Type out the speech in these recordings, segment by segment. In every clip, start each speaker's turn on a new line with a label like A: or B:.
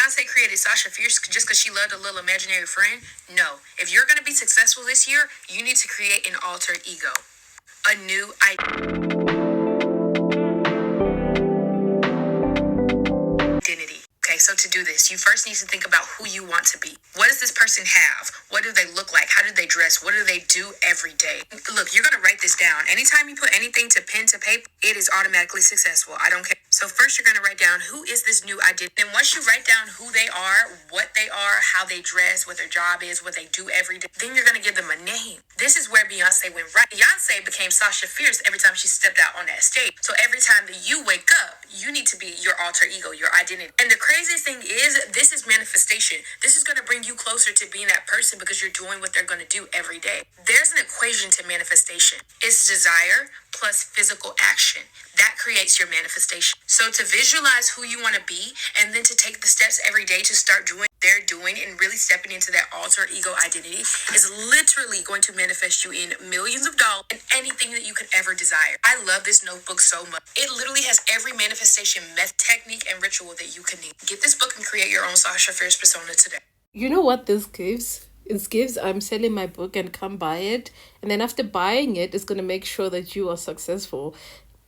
A: Beyonce created Sasha Fierce just because she loved a little imaginary friend? No. If you're going to be successful this year, you need to create an alter ego. A new identity. Okay, so to do this, you first need to think about who you want to be. What does this person have? What do they look like? How do they dress? What do they do every day? Look, you're going to write this down. Anytime you put anything to pen to paper, it is automatically successful. I don't care. So first you're going to write down who is this new identity. And once you write down who they are, what they are, how they dress, what their job is, what they do every day, then you're going to give them a name. This is where Beyonce went right. Beyonce became Sasha Fierce every time she stepped out on that stage. So every time that you wake up, you need to be your alter ego, your identity. And the craziest thing is, this is manifestation. This is going to bring you closer to being that person because you're doing what they're going to do every day. There's an equation to manifestation. It's desire plus physical action. That creates your manifestation. So to visualize who you want to be and then to take the steps every day to start doing what they're doing and really stepping into that alter ego identity is literally going to manifest you in millions of dollars and anything that you could ever desire. I love this notebook so much. It literally has every manifestation method, technique, and ritual that you can need. Get this book and create your own Sasha Fierce persona today.
B: You know what this gives? It gives I'm selling my book and come buy it. And then after buying it, it's going to make sure that you are successful.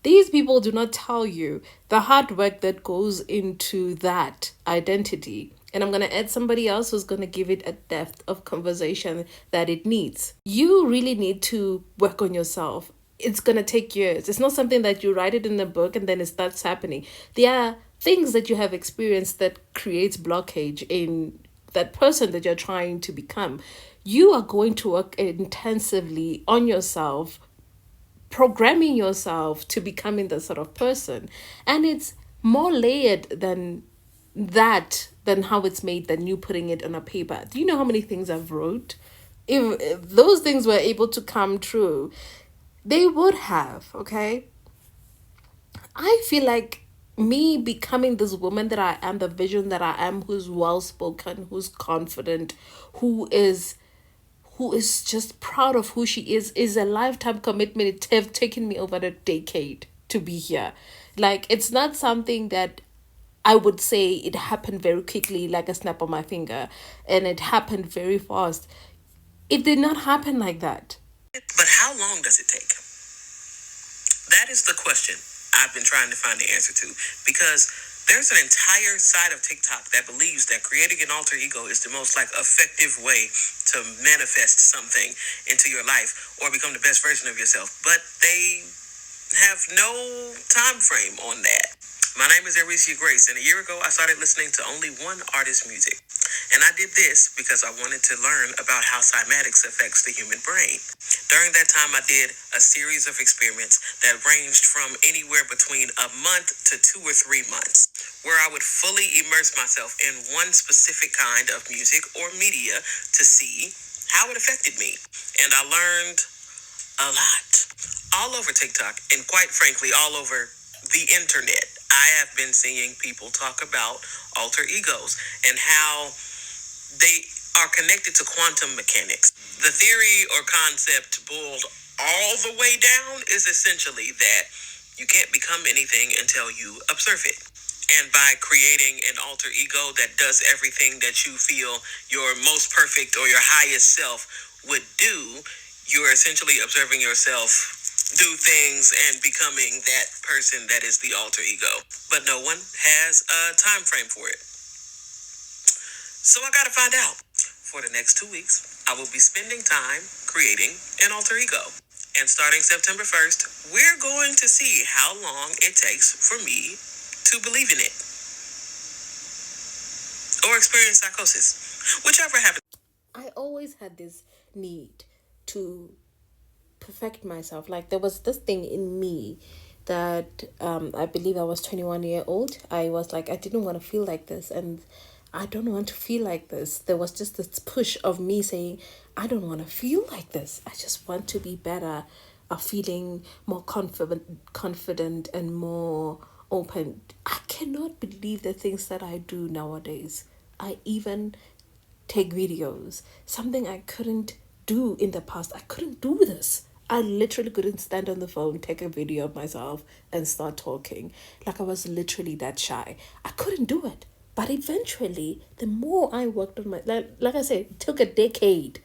B: These people do not tell you the hard work that goes into that identity. And I'm going to add somebody else who's going to give it a depth of conversation that it needs. You really need to work on yourself. It's going to take years. It's not something that you write it in the book and then it starts happening. There are things that you have experienced that creates blockage in that person that you're trying to become. You are going to work intensively on yourself, programming yourself to becoming the sort of person. And it's more layered than how it's made than you putting it on a paper. Do you know how many things I've wrote? If those things were able to come true, they would have, okay? I feel like me becoming this woman that I am, the vision that I am, who's well-spoken, who's confident, who is just proud of who she is a lifetime commitment. It have taken me over a decade to be here. Like, it's not something that I would say it happened very quickly, like a snap of my finger, and it happened very fast. It did not happen like that.
A: But how long does it take? That is the question I've been trying to find the answer to, because there's an entire side of TikTok that believes that creating an alter ego is the most effective way to manifest something into your life or become the best version of yourself. But they have no time frame on that. My name is Aricia Grace, and a year ago I started listening to only one artist's music. And I did this because I wanted to learn about how cymatics affects the human brain. During that time, I did a series of experiments that ranged from anywhere between a month to 2 or 3 months, where I would fully immerse myself in one specific kind of music or media to see how it affected me. And I learned a lot. All over TikTok, and quite frankly, all over the internet, I have been seeing people talk about alter egos and how they are connected to quantum mechanics. The theory or concept boiled all the way down is essentially that you can't become anything until you observe it. And by creating an alter ego that does everything that you feel your most perfect or your highest self would do, you're essentially observing yourself do things and becoming that person that is the alter ego. But no one has a time frame for it. So I gotta find out. For the next 2 weeks, I will be spending time creating an alter ego. And starting September 1st, we're going to see how long it takes for me to believe in it. Or experience psychosis. Whichever happens.
B: I always had this need to perfect myself. Like, there was this thing in me that I believe I was 21 years old. I was like, I didn't want to feel like this, and I don't want to feel like this. There was just this push of me saying, I don't want to feel like this. I just want to be better, feeling more confident and more open. I cannot believe the things that I do nowadays. I even take videos, something I couldn't do in the past. I couldn't do this. I literally couldn't stand on the phone, take a video of myself and start talking. Like, I was literally that shy. I couldn't do it. But eventually, the more I worked on my, like I said, it took a decade.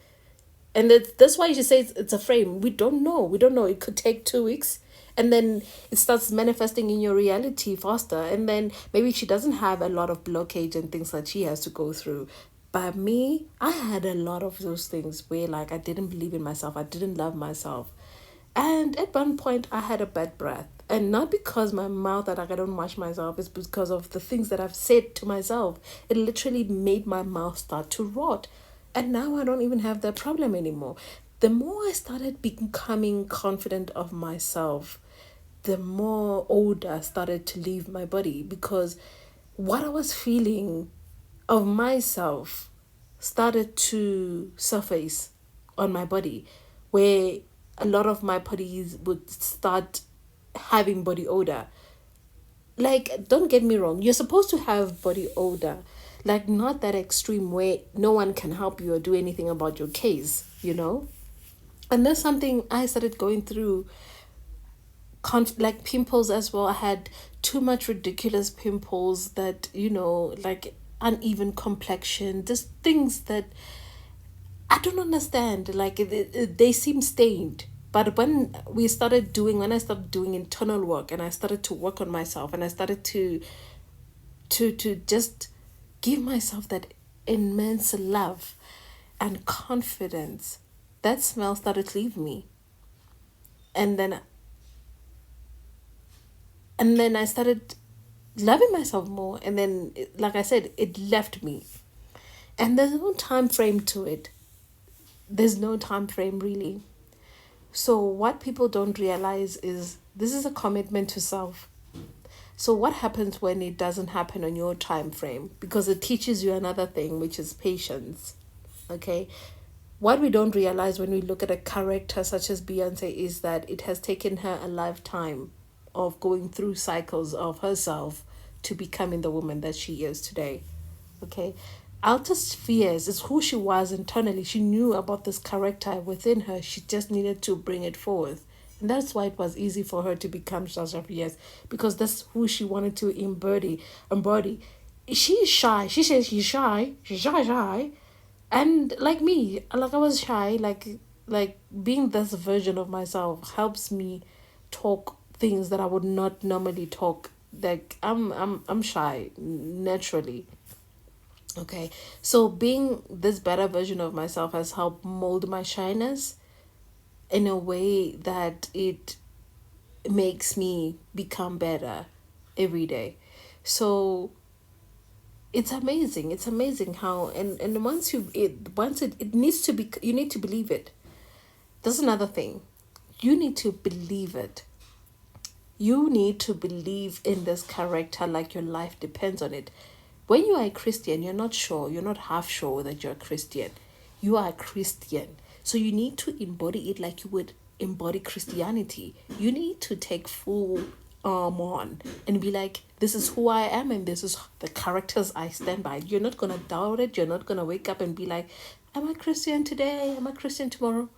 B: And that's why you say it's a frame. We don't know. We don't know. It could take 2 weeks. And then it starts manifesting in your reality faster. And then maybe she doesn't have a lot of blockage and things that she has to go through. But me, I had a lot of those things where like I didn't believe in myself. I didn't love myself. And at one point, I had a bad breath. And not because my mouth that like, I don't wash myself, it's because of the things that I've said to myself. It literally made my mouth start to rot. And now I don't even have that problem anymore. The more I started becoming confident of myself, the more odor started to leave my body because what I was feeling of myself started to surface on my body, where a lot of my bodies would start having body odor. Like, don't get me wrong, you're supposed to have body odor, like not that extreme where no one can help you or do anything about your case, you know? And that's something I started going through, like pimples as well. I had too much ridiculous pimples that, like uneven complexion, just things that I don't understand. Like they seem stained. But when I started doing internal work and I started to work on myself and I started to just give myself that immense love and confidence, that smell started to leave me. And then I started loving myself more, and then like I said, it left me. And there's no time frame to it. There's no time frame really. So what people don't realize is this is a commitment to self. So what happens when it doesn't happen on your time frame? Because it teaches you another thing, which is patience. Okay? What we don't realize when we look at a character such as Beyonce is that it has taken her a lifetime of going through cycles of herself to becoming the woman that she is today. Okay? Outer spheres is who she was internally. She knew about this character within her. She just needed to bring it forth. And that's why it was easy for her to become Sasha Fierce, because that's who she wanted to embody. She's shy. She says she's shy. She's shy. And like me, like I was shy, like being this version of myself helps me talk things that I would not normally talk. Like I'm shy naturally. Okay. So being this better version of myself has helped mold my shyness in a way that it makes me become better every day. So it's amazing. It's amazing how and it needs to be, you need to believe it. That's another thing. You need to believe it. You need to believe in this character like your life depends on it. When you are a Christian, you're not sure, you're not half sure that you're a Christian. You are a Christian. So you need to embody it like you would embody Christianity. You need to take full arm on and be like, this is who I am and this is the characters I stand by. You're not going to doubt it. You're not going to wake up and be like, am I Christian today? Am I Christian tomorrow?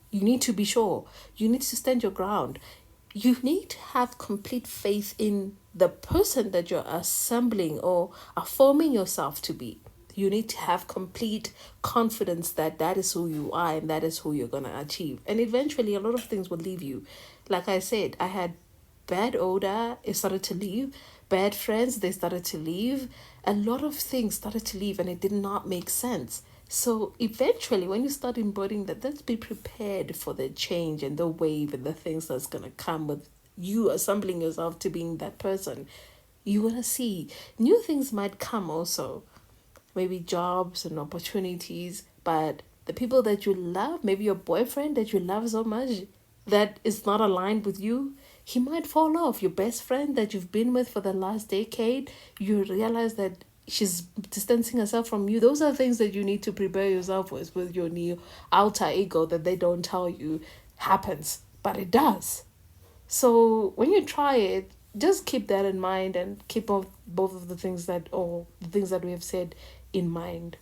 B: You need to be sure. You need to stand your ground. You need to have complete faith in the person that you're assembling or are forming yourself to be. You need to have complete confidence that that is who you are and that is who you're going to achieve. And eventually, a lot of things will leave you. Like I said, I had bad odor, it started to leave. Bad friends, they started to leave. A lot of things started to leave and it did not make sense. So eventually, when you start embodying that, let's be prepared for the change and the wave and the things that's going to come with you assembling yourself to being that person. You're going to see new things might come also, maybe jobs and opportunities, but the people that you love, maybe your boyfriend that you love so much that is not aligned with you, he might fall off. Your best friend that you've been with for the last decade, you realize that she's distancing herself from you. Those are things that you need to prepare yourself with your new alter ego that they don't tell you happens, but it does. So when you try it, just keep that in mind and keep both of the things that we have said in mind.